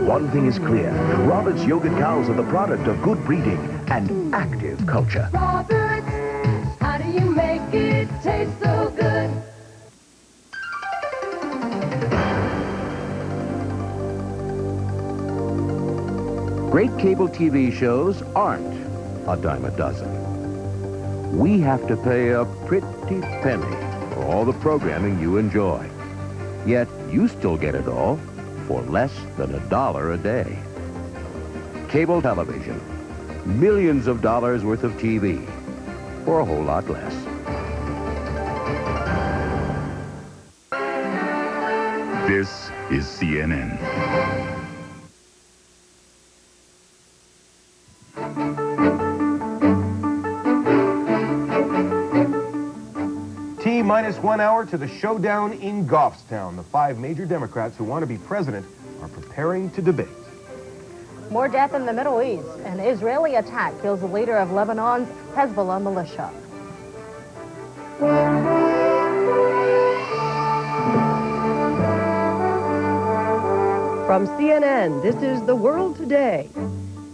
One thing is clear. Robert's yogurt cows are the product of good breeding and active culture. Robert's, how do you make it taste so good? Great cable TV shows aren't a dime a dozen. We have to pay a pretty penny for all the programming you enjoy. Yet you still get it all for less than $1 a day. Cable television, millions of dollars worth of TV for a whole lot less. This is CNN. T-minus 1 hour to the showdown in Goffstown. The 5 major Democrats who want to be president are preparing to debate. More death in the Middle East. An Israeli attack kills the leader of Lebanon's Hezbollah militia. From CNN, this is The World Today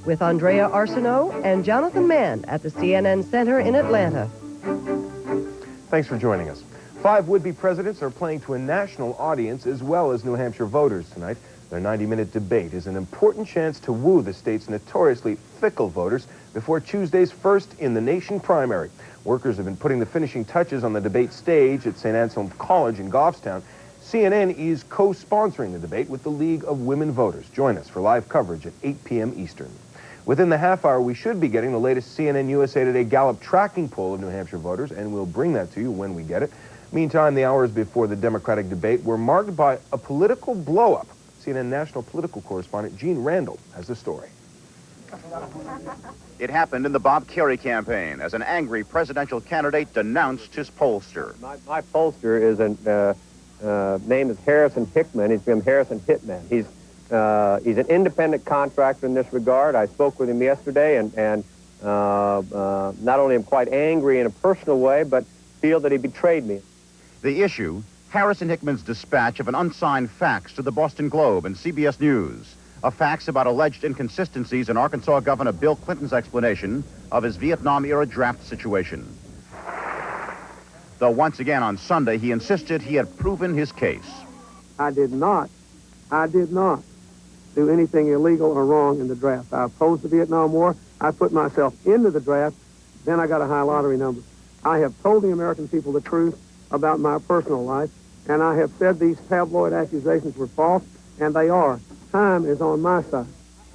with Andrea Arceneaux and Jonathan Mann at the CNN Center in Atlanta. Thanks for joining us. 5 would-be presidents are playing to a national audience as well as New Hampshire voters tonight. Their 90-minute debate is an important chance to woo the state's notoriously fickle voters before Tuesday's first-in-the-nation primary. Workers have been putting the finishing touches on the debate stage at St. Anselm College in Goffstown. CNN is co-sponsoring the debate with the League of Women Voters. Join us for live coverage at 8 p.m. Eastern. Within the half hour, we should be getting the latest CNN USA Today Gallup tracking poll of New Hampshire voters, and we'll bring that to you when we get it. Meantime, the hours before the Democratic debate were marked by a political blow-up. CNN national political correspondent Gene Randall has the story. It happened in the Bob Kerrey campaign as an angry presidential candidate denounced his pollster. My pollster is name is Harrison Hickman. He's become Harrison Hitman. He's an independent contractor in this regard. I spoke with him yesterday, and not only am quite angry in a personal way, but feel that he betrayed me. The issue, Harrison Hickman's dispatch of an unsigned fax to the Boston Globe and CBS News, a fax about alleged inconsistencies in Arkansas Governor Bill Clinton's explanation of his Vietnam-era draft situation. Though once again on Sunday, he insisted he had proven his case. I did not do anything illegal or wrong in the draft. I opposed the Vietnam War. I put myself into the draft. Then I got a high lottery number. I have told the American people the truth about my personal life, and I have said these tabloid accusations were false, and they are. Time is on my side.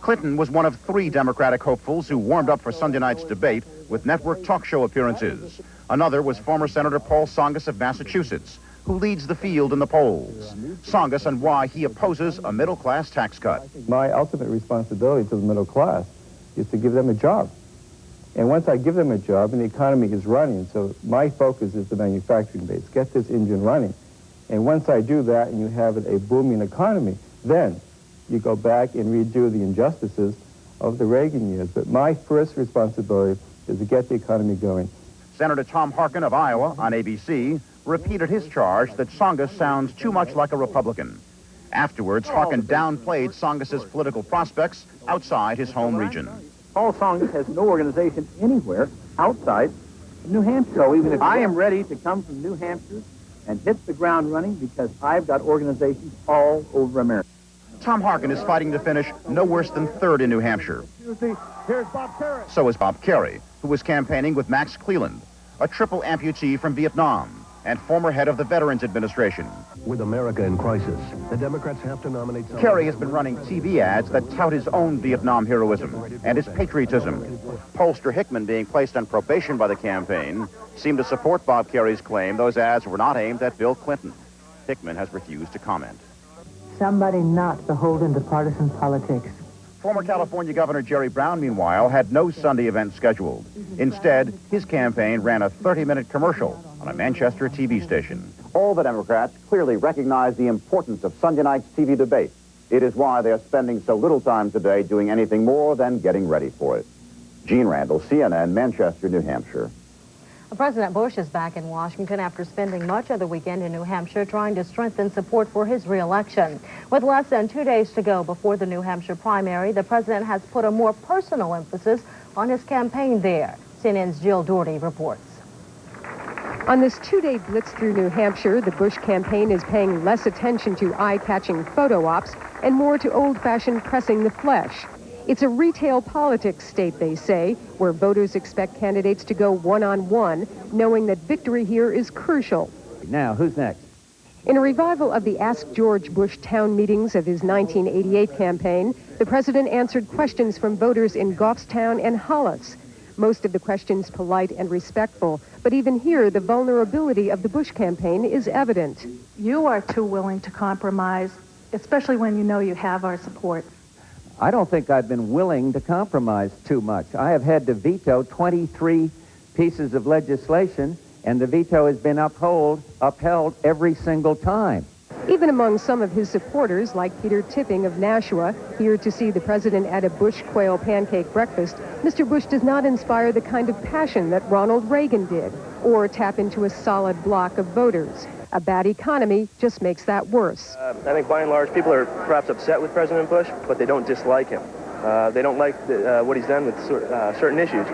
Clinton was one of 3 Democratic hopefuls who warmed up for Sunday night's debate with network talk show appearances. Another was former Senator Paul Tsongas of Massachusetts, who leads the field in the polls. Tsongas and why he opposes a middle-class tax cut. My ultimate responsibility to the middle class is to give them a job. And once I give them a job and the economy is running, so my focus is the manufacturing base, get this engine running. And once I do that and you have a booming economy, then you go back and redo the injustices of the Reagan years. But my first responsibility is to get the economy going. Senator Tom Harkin of Iowa on ABC repeated his charge that Tsongas sounds too much like a Republican. Afterwards, Harkin downplayed Tsongas' political prospects outside his home region. Paul Tsongas has no organization anywhere outside of New Hampshire. So even if I am ready to come from New Hampshire and hit the ground running because I've got organizations all over America. Tom Harkin is fighting to finish no worse than 3rd in New Hampshire. Here's Bob Kerrey. So is Bob Kerrey, who was campaigning with Max Cleland, a triple amputee from Vietnam and former head of the Veterans Administration. With America in crisis, the Democrats have to nominate someone. Kerry has been running TV ads that tout his own Vietnam heroism and his patriotism. Pollster Hickman, being placed on probation by the campaign, seemed to support Bob Kerry's claim those ads were not aimed at Bill Clinton. Hickman has refused to comment. Somebody not beholden to partisan politics. Former California Governor Jerry Brown, meanwhile, had no Sunday event scheduled. Instead, his campaign ran a 30-minute commercial on a Manchester TV station. All the Democrats clearly recognize the importance of Sunday night's TV debate. It is why they are spending so little time today doing anything more than getting ready for it. Gene Randall, CNN, Manchester, New Hampshire. President Bush is back in Washington after spending much of the weekend in New Hampshire trying to strengthen support for his re-election. With less than 2 days to go before the New Hampshire primary, the president has put a more personal emphasis on his campaign there. CNN's Jill Doherty reports. On this 2-day blitz through New Hampshire, the Bush campaign is paying less attention to eye-catching photo ops and more to old-fashioned pressing the flesh. It's a retail politics state, they say, where voters expect candidates to go one-on-one, knowing that victory here is crucial. Now, who's next? In a revival of the Ask George Bush town meetings of his 1988 campaign, the president answered questions from voters in Goffstown and Hollis. Most of the questions polite and respectful, but even here, the vulnerability of the Bush campaign is evident. You are too willing to compromise, especially when you know you have our support. I don't think I've been willing to compromise too much. I have had to veto 23 pieces of legislation, and the veto has been upheld every single time. Even among some of his supporters, like Peter Tipping of Nashua, here to see the president at a Bush quail pancake breakfast, Mr. Bush does not inspire the kind of passion that Ronald Reagan did, or tap into a solid block of voters. A bad economy just makes that worse. I think by and large, people are perhaps upset with President Bush, but they don't dislike him. They don't like what he's done with certain issues,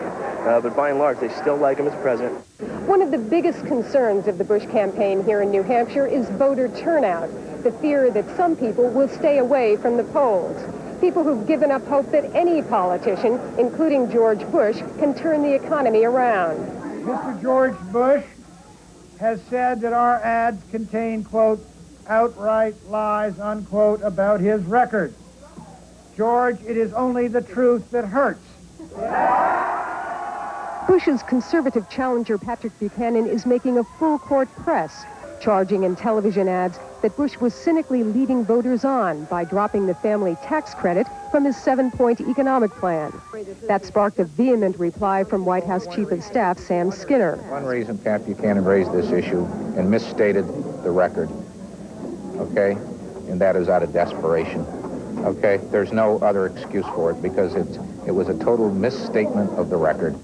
but by and large, they still like him as president. One of the biggest concerns of the Bush campaign here in New Hampshire is voter turnout, the fear that some people will stay away from the polls. People who've given up hope that any politician, including George Bush, can turn the economy around. Mr. George Bush has said that our ads contain, quote, outright lies, unquote, about his record. George, it is only the truth that hurts. Bush's conservative challenger, Patrick Buchanan, is making a full-court press, charging in television ads that Bush was cynically leading voters on by dropping the family tax credit from his 7-point economic plan. That sparked a vehement reply from White House Chief of Staff Sam Skinner. One reason Pat Buchanan raised this issue and misstated the record, okay, and that is out of desperation. Okay, there's no other excuse for it because it was a total misstatement of the record.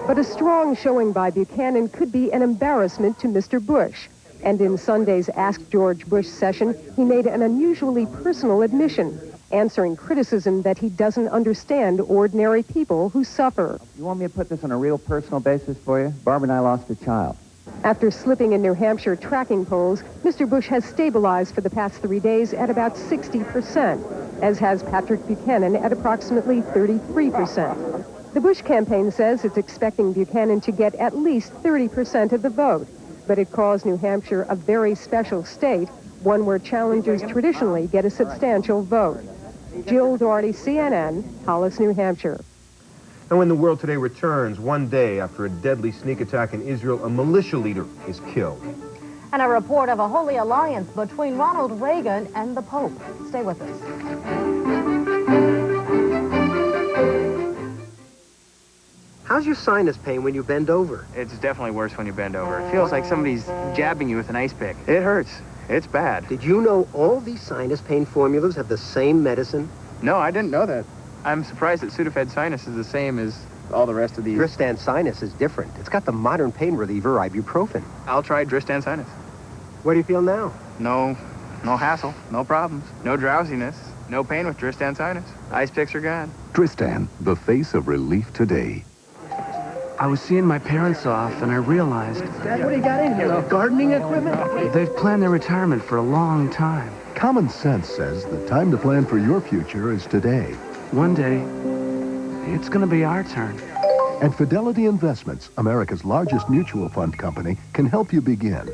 But a strong showing by Buchanan could be an embarrassment to Mr. Bush. And in Sunday's Ask George Bush session, he made an unusually personal admission, answering criticism that he doesn't understand ordinary people who suffer. You want me to put this on a real personal basis for you? Barbara and I lost a child. After slipping in New Hampshire tracking polls, Mr. Bush has stabilized for the past 3 days at about 60%, as has Patrick Buchanan at approximately 33%. The Bush campaign says it's expecting Buchanan to get at least 30% of the vote, but it calls New Hampshire a very special state, one where challengers traditionally get a substantial vote. Jill Doherty, CNN, Hollis, New Hampshire. And when the world today returns, one day after a deadly sneak attack in Israel, a militia leader is killed. And a report of a holy alliance between Ronald Reagan and the Pope. Stay with us. How's your sinus pain when you bend over? It's definitely worse when you bend over. It feels like somebody's jabbing you with an ice pick. It hurts. It's bad. Did you know all these sinus pain formulas have the same medicine? No, I didn't know that. I'm surprised that Sudafed Sinus is the same as all the rest of these. Dristan Sinus is different. It's got the modern pain reliever ibuprofen. I'll try Dristan Sinus. What do you feel now? No hassle, no problems, no drowsiness, no pain with Dristan Sinus. Ice picks are gone. Dristan, the face of relief today. I was seeing my parents off, and I realized... Dad, what do you got in here? Gardening equipment? They've planned their retirement for a long time. Common sense says the time to plan for your future is today. One day, it's going to be our turn. And Fidelity Investments, America's largest mutual fund company, can help you begin.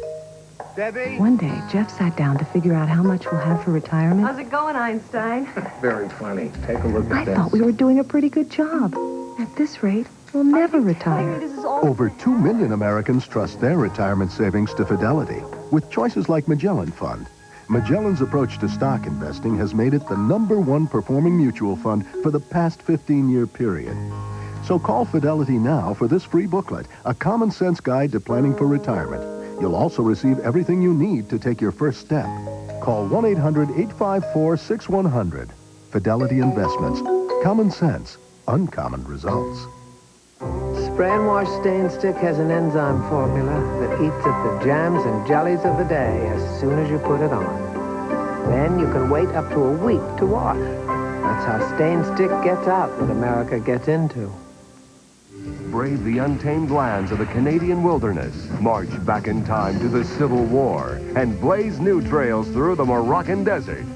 Debbie? One day, Jeff sat down to figure out how much we'll have for retirement. How's it going, Einstein? Very funny. Take a look at this. I thought we were doing a pretty good job. At this rate, we'll never retire. Over 2 million Americans trust their retirement savings to Fidelity with choices like Magellan Fund. Magellan's approach to stock investing has made it the #1 performing mutual fund for the past 15-year period. So call Fidelity now for this free booklet, a common sense guide to planning for retirement. You'll also receive everything you need to take your first step. Call 1-800-854-6100. Fidelity Investments. Common sense. Uncommon results. Spray and wash stain stick has an enzyme formula that eats at the jams and jellies of the day as soon as you put it on. Then you can wait up to a week to wash. That's how stain stick gets out what America gets into. Brave the untamed lands of the Canadian wilderness, march back in time to the Civil War, and blaze new trails through the Moroccan desert.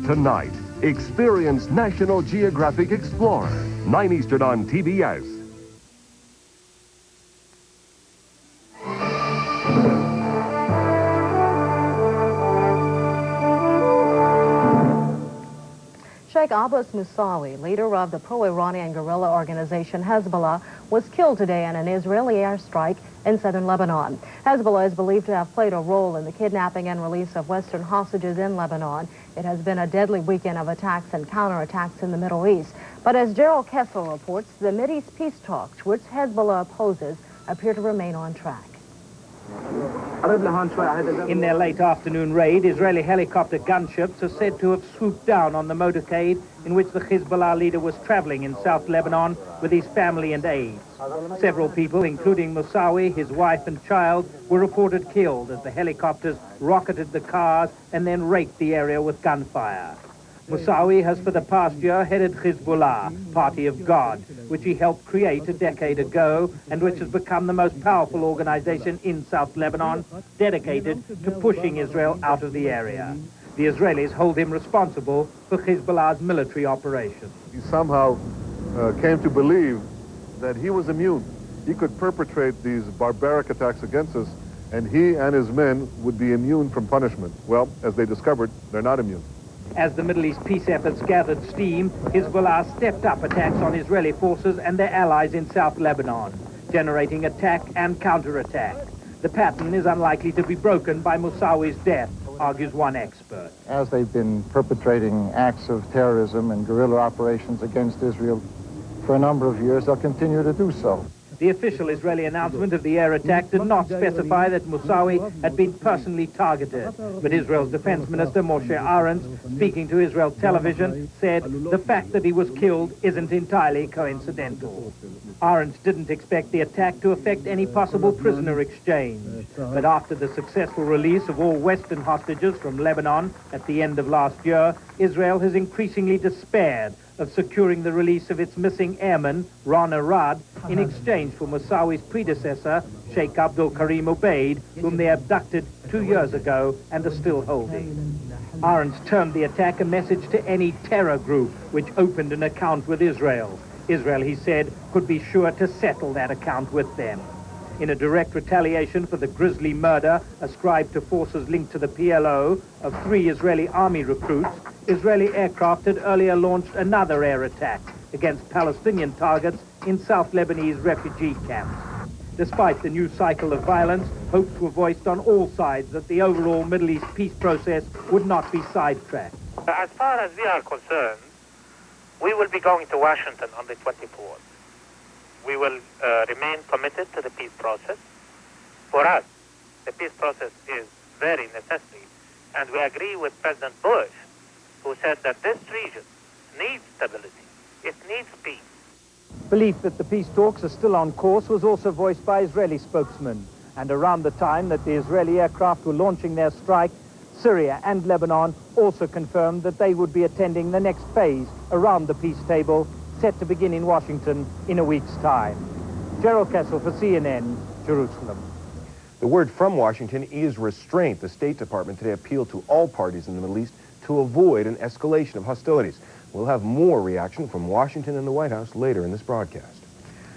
Tonight, experience National Geographic Explorer, 9 Eastern on TBS. Sheikh Abbas Musawi, leader of the pro-Iranian guerrilla organization Hezbollah, was killed today in an Israeli airstrike in southern Lebanon. Hezbollah is believed to have played a role in the kidnapping and release of Western hostages in Lebanon. It has been a deadly weekend of attacks and counterattacks in the Middle East. But as Gerald Kessler reports, the Mideast peace talks, which Hezbollah opposes, appear to remain on track. In their late afternoon raid, Israeli helicopter gunships are said to have swooped down on the motorcade in which the Hezbollah leader was traveling in South Lebanon with his family and aides. Several people, including Musawi, his wife and child, were reported killed as the helicopters rocketed the cars and then raked the area with gunfire. Musawi has for the past year headed Hezbollah, Party of God, which he helped create a decade ago and which has become the most powerful organization in South Lebanon, dedicated to pushing Israel out of the area. The Israelis hold him responsible for Hezbollah's military operations. He somehow came to believe that he was immune. He could perpetrate these barbaric attacks against us, and he and his men would be immune from punishment. Well, as they discovered, they're not immune. As the Middle East peace efforts gathered steam, Hezbollah stepped up attacks on Israeli forces and their allies in South Lebanon, generating attack and counterattack. The pattern is unlikely to be broken by Musawi's death, argues one expert. As they've been perpetrating acts of terrorism and guerrilla operations against Israel for a number of years, they'll continue to do so. The official Israeli announcement of the air attack did not specify that Musawi had been personally targeted, but Israel's defense minister Moshe Arendt, speaking to Israel television, said the fact that he was killed isn't entirely coincidental. Arendt didn't expect the attack to affect any possible prisoner exchange, but after the successful release of all Western hostages from Lebanon at the end of last year, Israel has increasingly despaired of securing the release of its missing airman, Ron Arad, in exchange for Musawi's predecessor, Sheikh Abdul Karim Ubaid, whom they abducted 2 years ago and are still holding. Arendt termed the attack a message to any terror group which opened an account with Israel. Israel, he said, could be sure to settle that account with them. In a direct retaliation for the grisly murder ascribed to forces linked to the PLO of 3 Israeli army recruits, Israeli aircraft had earlier launched another air attack against Palestinian targets in South Lebanese refugee camps. Despite the new cycle of violence, hopes were voiced on all sides that the overall Middle East peace process would not be sidetracked. As far as we are concerned, we will be going to Washington on the 24th. We will remain committed to the peace process. For us, the peace process is very necessary, and we agree with President Bush, who said that this region needs stability. It needs peace. Belief that the peace talks are still on course was also voiced by Israeli spokesmen. And around the time that the Israeli aircraft were launching their strike, Syria and Lebanon also confirmed that they would be attending the next phase around the peace table, set to begin in Washington in a week's time. Gerald Kessler for CNN, Jerusalem. The word from Washington is restraint. The State Department today appealed to all parties in the Middle East to avoid an escalation of hostilities. We'll have more reaction from Washington and the White House later in this broadcast.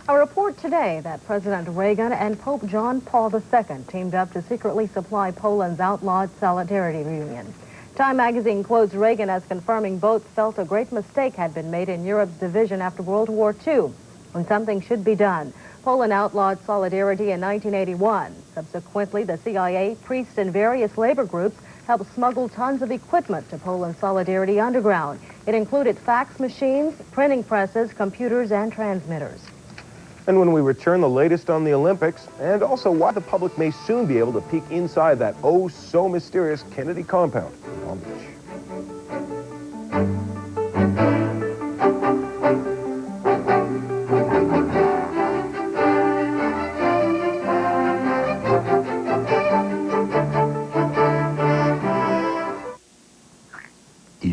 A report today that President Reagan and Pope John Paul II teamed up to secretly supply Poland's outlawed Solidarity reunion. Time magazine quotes Reagan as confirming both felt a great mistake had been made in Europe's division after World War II, when something should be done. Poland outlawed Solidarity in 1981. Subsequently, the CIA, priests, and various labor groups helped smuggle tons of equipment to Poland's Solidarity underground. It included fax machines, printing presses, computers, and transmitters. And when we return, the latest on the Olympics, and also why the public may soon be able to peek inside that oh-so-mysterious Kennedy compound in Palm Beach.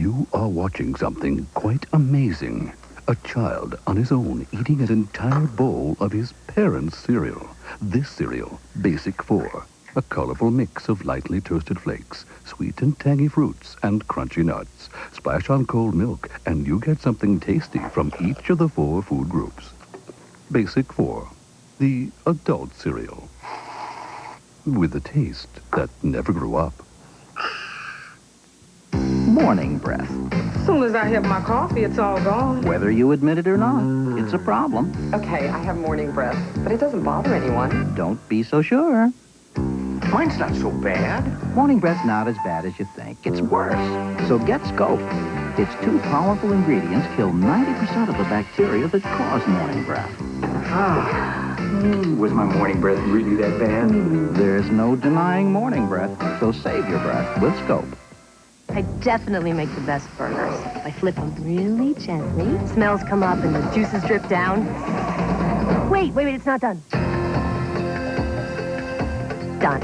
You are watching something quite amazing. A child on his own eating an entire bowl of his parents' cereal. This cereal, Basic 4. A colorful mix of lightly toasted flakes, sweet and tangy fruits, and crunchy nuts. Splash on cold milk, and you get something tasty from each of the 4 food groups. Basic 4, the adult cereal. With a taste that never grew up. Morning breath. As soon as I have my coffee, it's all gone. Whether you admit it or not, it's a problem. Okay, I have morning breath, but it doesn't bother anyone. Don't be so sure. Mine's not so bad. Morning breath's not as bad as you think. It's worse. So get Scope. Its 2 powerful ingredients kill 90% of the bacteria that cause morning breath. Was my morning breath really that bad? There's no denying morning breath, so save your breath with Scope. I definitely make the best burgers. I flip them really gently. Smells come up and the juices drip down. Wait, it's not done. Done.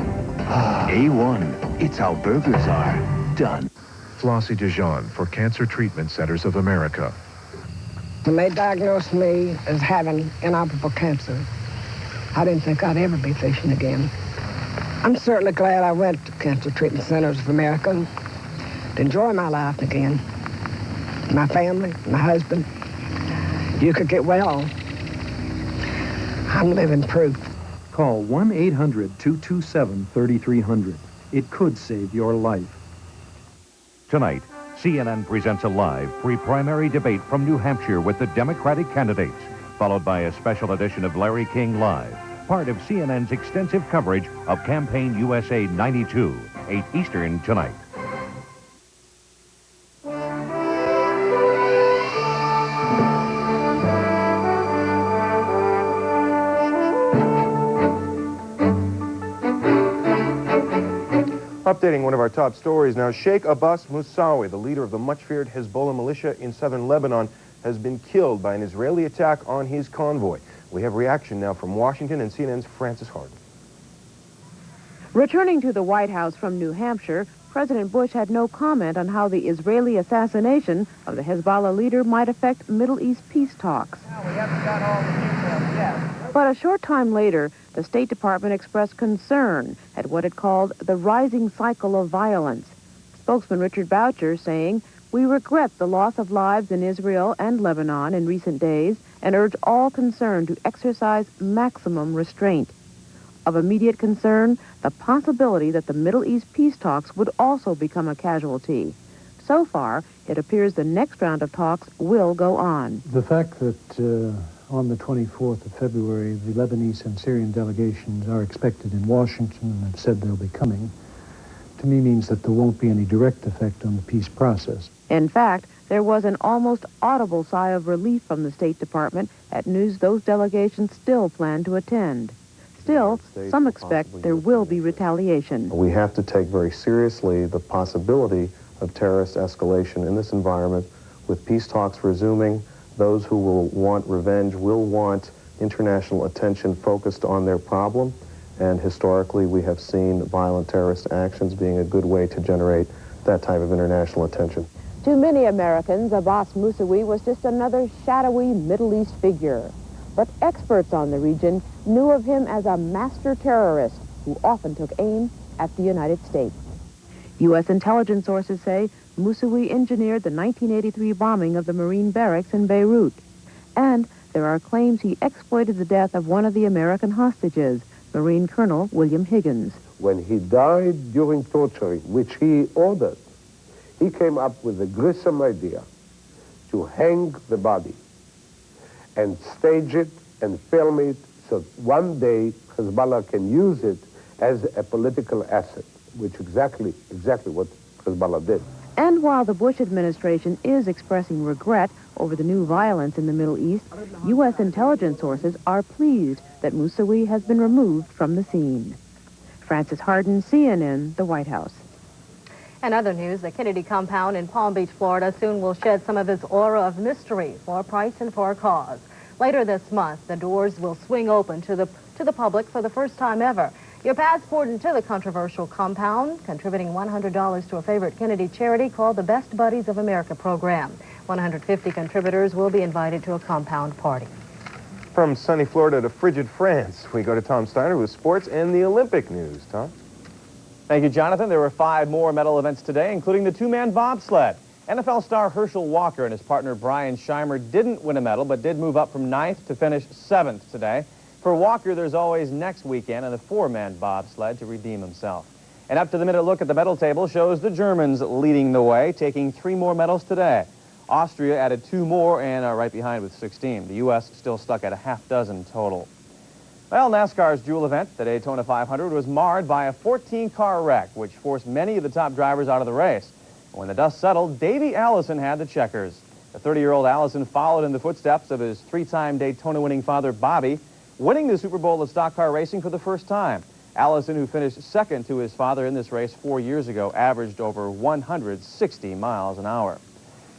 A1. It's how burgers are. Done. Flossie Dijon for Cancer Treatment Centers of America. When they diagnosed me as having inoperable cancer, I didn't think I'd ever be fishing again. I'm certainly glad I went to Cancer Treatment Centers of America to enjoy my life again. My family, my husband. You could get well. I'm living proof. Call 1-800-227-3300. It could save your life. Tonight, CNN presents a live pre-primary debate from New Hampshire with the Democratic candidates, followed by a special edition of Larry King Live, part of CNN's extensive coverage of Campaign USA 92, 8 Eastern tonight. Updating one of our top stories now, Sheikh Abbas Moussaoui, the leader of the much-feared Hezbollah militia in southern Lebanon, has been killed by an Israeli attack on his convoy. We have reaction now from Washington and CNN's Frances Harden. Returning to the White House from New Hampshire, President Bush had no comment on how the Israeli assassination of the Hezbollah leader might affect Middle East peace talks. We haven't got all the details yet. But a short time later, the State Department expressed concern at what it called the rising cycle of violence. Spokesman Richard Boucher saying, "We regret the loss of lives in Israel and Lebanon in recent days and urge all concerned to exercise maximum restraint." Of immediate concern, the possibility that the Middle East peace talks would also become a casualty. So far, it appears the next round of talks will go on. The fact that on the 24th of February, the Lebanese and Syrian delegations are expected in Washington and have said they'll be coming, to me means that there won't be any direct effect on the peace process. In fact, there was an almost audible sigh of relief from the State Department at news those delegations still plan to attend. Still, some expect there will be retaliation. We have to take very seriously the possibility of terrorist escalation in this environment. With peace talks resuming, those who will want revenge will want international attention focused on their problem. And historically, we have seen violent terrorist actions being a good way to generate that type of international attention. To many Americans, Abbas Moussaoui was just another shadowy Middle East figure. But experts on the region knew of him as a master terrorist who often took aim at the United States. U.S. intelligence sources say Moussaoui engineered the 1983 bombing of the Marine barracks in Beirut. And there are claims he exploited the death of one of the American hostages, Marine Colonel William Higgins. When he died during torturing, which he ordered, he came up with a gruesome idea to hang the body and stage it and film it so one day Hezbollah can use it as a political asset, which exactly what Hezbollah did. And while the Bush administration is expressing regret over the new violence in the Middle East, U.S. intelligence sources are pleased that Moussaoui has been removed from the scene. Frances Harden, CNN, the White House. And other news, the Kennedy compound in Palm Beach, Florida soon will shed some of its aura of mystery for a price and for a cause. Later this month, the doors will swing open to the public for the first time ever. Your passport into the controversial compound, contributing $100 to a favorite Kennedy charity called the Best Buddies of America program. 150 contributors will be invited to a compound party. From sunny Florida to frigid France, we go to Tom Stinar with sports and the Olympic news. Tom? Thank you, Jonathan. There were 5 more medal events today, including the 2-man bobsled. NFL star Herschel Walker and his partner Brian Scheimer didn't win a medal, but did move up from 9th to finish 7th today. For Walker, there's always next weekend in the 4-man bobsled to redeem himself. An up-to-the-minute look at the medal table shows the Germans leading the way, taking 3 more medals today. Austria added 2 more and are right behind with 16. The U.S. still stuck at a half-dozen total. Well, NASCAR's jewel event, the Daytona 500, was marred by a 14-car wreck, which forced many of the top drivers out of the race. When the dust settled, Davey Allison had the checkers. The 30-year-old Allison followed in the footsteps of his 3-time Daytona-winning father, Bobby, winning the Super Bowl of stock car racing for the first time. Allison, who finished 2nd to his father in this race 4 years ago, averaged over 160 miles an hour.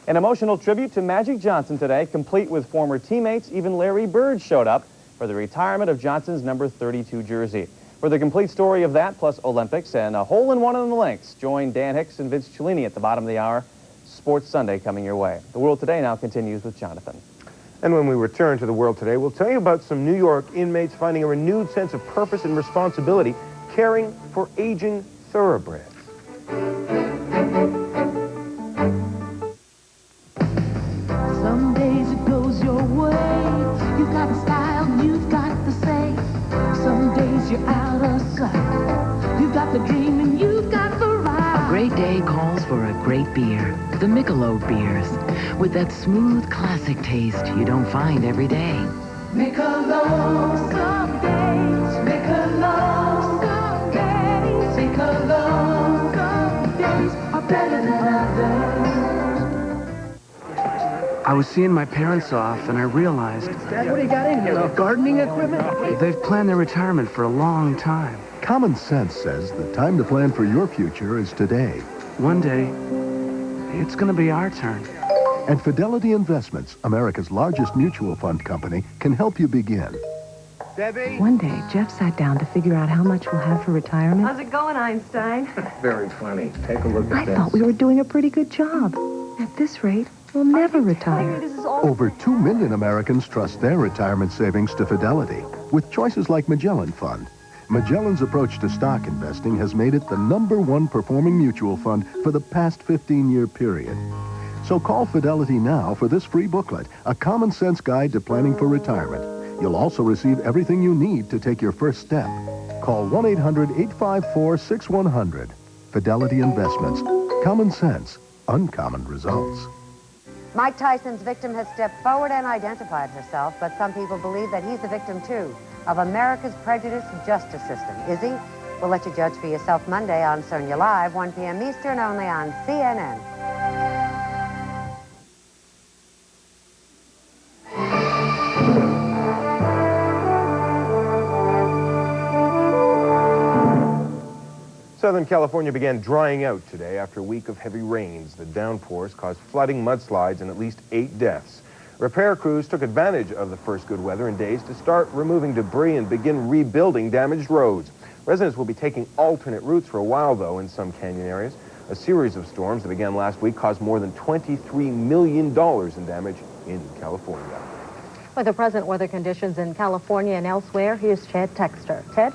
An emotional tribute to Magic Johnson today, complete with former teammates. Even Larry Bird showed up for the retirement of Johnson's number 32 jersey. For the complete story of that, plus Olympics and a hole-in-one on the links, join Dan Hicks and Vince Cellini at the bottom of the hour. Sports Sunday coming your way. The World Today now continues with Jonathan. And when we return to the World Today, we'll tell you about some New York inmates finding a renewed sense of purpose and responsibility, caring for aging thoroughbreds. Some days it goes your way. You've got the style, you've got the say. Some days you're out of sight. You've got the dream and you've got the ride. A great day calls for a great beer. The Michelob beers, with that smooth classic taste you don't find every day. Michelob some days. Michelob some days. Michelob some days are better than others. I was seeing my parents off, and I realized... Dad, what do you got in here? Gardening equipment? They've planned their retirement for a long time. Common sense says the time to plan for your future is today. One day, it's going to be our turn. And Fidelity Investments, America's largest mutual fund company, can help you begin. Debbie? One day, Jeff sat down to figure out how much we'll have for retirement. How's it going, Einstein? Very funny. Take a look at I thought we were doing a pretty good job. At this rate, we'll never retire. Over 2 million Americans trust their retirement savings to Fidelity, with choices like Magellan Fund. Magellan's approach to stock investing has made it the #1 performing mutual fund for the past 15-year period. So call Fidelity now for this free booklet, a common sense guide to planning for retirement. You'll also receive everything you need to take your first step. Call 1-800-854-6100. Fidelity Investments. Common sense. Uncommon results. Mike Tyson's victim has stepped forward and identified herself, but some people believe that he's the victim, too, of America's prejudiced justice system. Is he? We'll let you judge for yourself Monday on Cernia Live, 1 p.m. Eastern, only on CNN. Southern California began drying out today after a week of heavy rains. The downpours caused flooding, mudslides, and at least 8 deaths. Repair crews took advantage of the first good weather in days to start removing debris and begin rebuilding damaged roads. Residents will be taking alternate routes for a while, though, in some canyon areas. A series of storms that began last week caused more than $23 million in damage in California. With the present weather conditions in California and elsewhere, here's Ted Textor. Ted?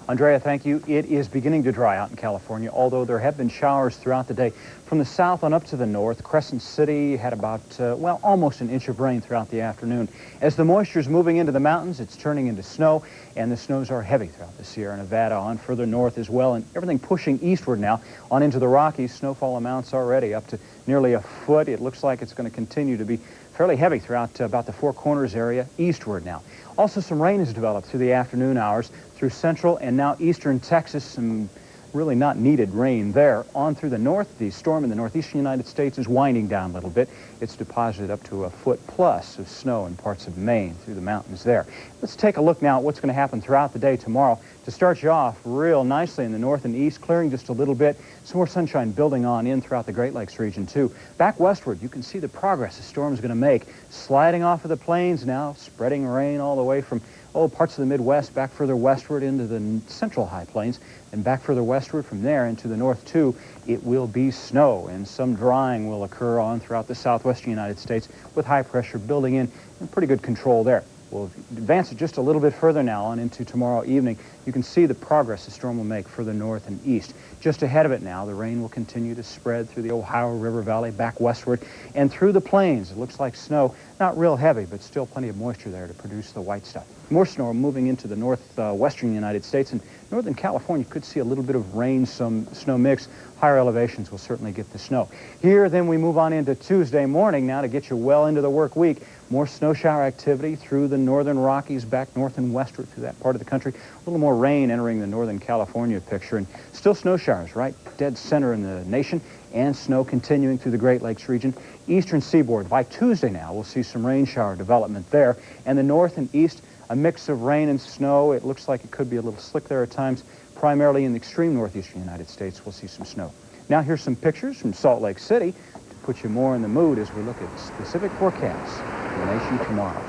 Andrea, thank you. It is beginning to dry out in California, although there have been showers throughout the day. From the south on up to the north, Crescent City had about, well, almost an inch of rain throughout the afternoon. As the moisture is moving into the mountains, it's turning into snow, and the snows are heavy throughout the Sierra Nevada, on further north as well, and everything pushing eastward now on into the Rockies. Snowfall amounts already up to nearly a foot. It looks like it's going to continue to be fairly heavy throughout about the Four Corners area eastward now. Also, some rain has developed through the afternoon hours through central and now eastern Texas. Some really not needed rain there. On through the north, the storm in the northeastern United States is winding down a little bit. It's deposited up to a foot plus of snow in parts of Maine through the mountains there. Let's take a look now at what's going to happen throughout the day tomorrow. To start you off real nicely in the north and east, clearing just a little bit. Some more sunshine building on in throughout the Great Lakes region too. Back westward, you can see the progress the storm is going to make. Sliding off of the plains now, spreading rain all the way from parts of the Midwest, back further westward into the central high plains, and back further westward from there into the north too, it will be snow, and some drying will occur on throughout the southwestern United States with high pressure building in and pretty good control there. We'll advance it just a little bit further now on into tomorrow evening. You can see the progress the storm will make further north and east. Just ahead of it now, the rain will continue to spread through the Ohio River Valley back westward and through the plains. It looks like snow, not real heavy, but still plenty of moisture there to produce the white stuff. More snow moving into the northwestern United States, and northern California could see a little bit of rain, some snow mix. Higher elevations will certainly get the snow. Here, then, we move on into Tuesday morning now to get you well into the work week. More snow shower activity through the northern Rockies, back north and westward through that part of the country. A little more rain entering the northern California picture, and still snow showers right dead center in the nation, and snow continuing through the Great Lakes region. Eastern seaboard, by Tuesday now, we'll see some rain shower development there. And the north and east, a mix of rain and snow. It looks like it could be a little slick there at times. Primarily in the extreme northeastern United States, we'll see some snow. Now here's some pictures from Salt Lake City to put you more in the mood as we look at specific forecasts for the nation tomorrow.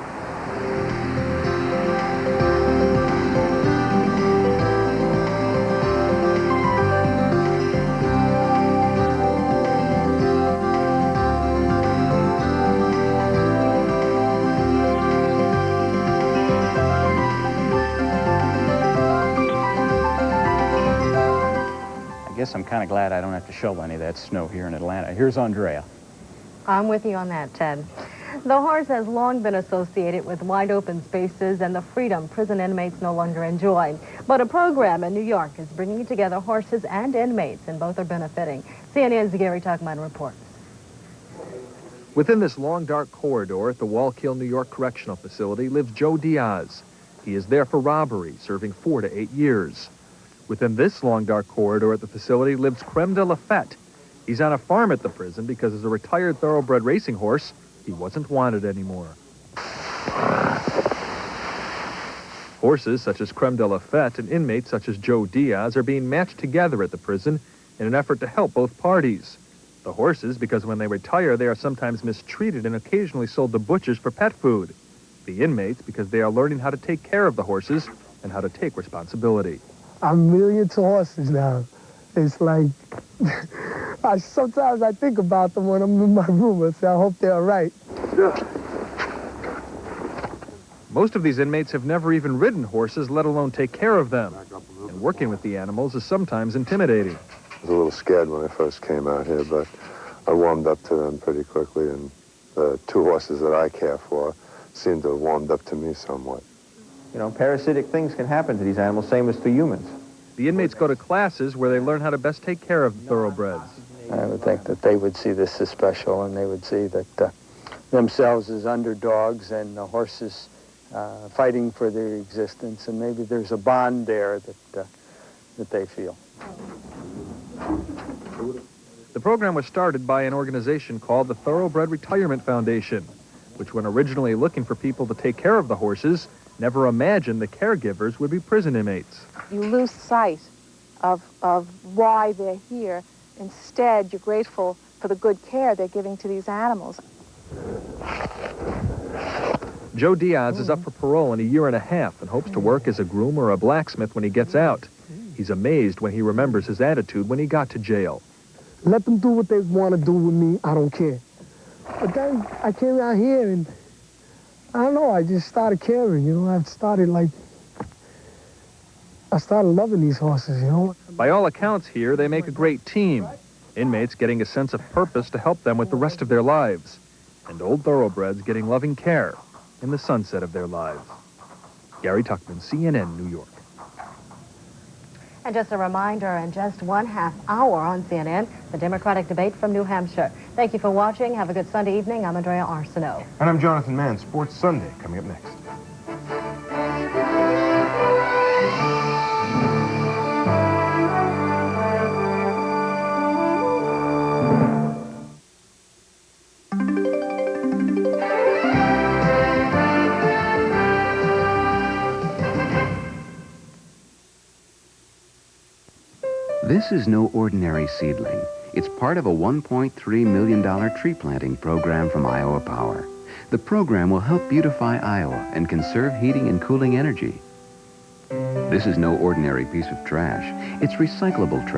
I guess I'm kind of glad I don't have to shovel any of that snow here in Atlanta. Here's Andrea. I'm with you on that, Ted. The horse has long been associated with wide open spaces and the freedom prison inmates no longer enjoy. But a program in New York is bringing together horses and inmates, and both are benefiting. CNN's Gary Tuckman reports. Within this long, dark corridor at the Wallkill, New York Correctional Facility lives Joe Diaz. He is there for robbery, serving 4 to 8 years. Within this long, dark corridor at the facility lives Creme de la Fête. He's on a farm at the prison because as a retired thoroughbred racing horse, he wasn't wanted anymore. Horses such as Creme de la Fête and inmates such as Joe Diaz are being matched together at the prison in an effort to help both parties. The horses, because when they retire, they are sometimes mistreated and occasionally sold to butchers for pet food. The inmates, because they are learning how to take care of the horses and how to take responsibility. I'm really into horses now. It's like, sometimes I think about them when I'm in my room and say, I hope they're all right. Most of these inmates have never even ridden horses, let alone take care of them. And working with the animals is sometimes intimidating. I was a little scared when I first came out here, but I warmed up to them pretty quickly, and the 2 horses that I care for seem to have warmed up to me somewhat. You know, parasitic things can happen to these animals, same as to humans. The inmates go to classes where they learn how to best take care of the thoroughbreds. I would think that they would see this as special, and they would see that themselves as underdogs and the horses fighting for their existence, and maybe there's a bond there that they feel. The program was started by an organization called the Thoroughbred Retirement Foundation, which, when originally looking for people to take care of the horses, never imagined the caregivers would be prison inmates. You lose sight of why they're here. Instead, you're grateful for the good care they're giving to these animals. Joe Diaz is up for parole in a year and a half and hopes to work as a groom or a blacksmith when he gets out. He's amazed when he remembers his attitude when he got to jail. Let them do what they want to do with me. I don't care. But then I came out here and I don't know, I just started caring, you know. I started loving these horses, you know. By all accounts here, they make a great team. Inmates getting a sense of purpose to help them with the rest of their lives. And old thoroughbreds getting loving care in the sunset of their lives. Gary Tuckman, CNN, New York. And just a reminder, in just 1/2 hour on CNN, the Democratic debate from New Hampshire. Thank you for watching. Have a good Sunday evening. I'm Andrea Arceneaux. And I'm Jonathan Mann. Sports Sunday coming up next. This is no ordinary seedling. It's part of a $1.3 million tree planting program from Iowa Power. The program will help beautify Iowa and conserve heating and cooling energy. This is no ordinary piece of trash. It's recyclable trash.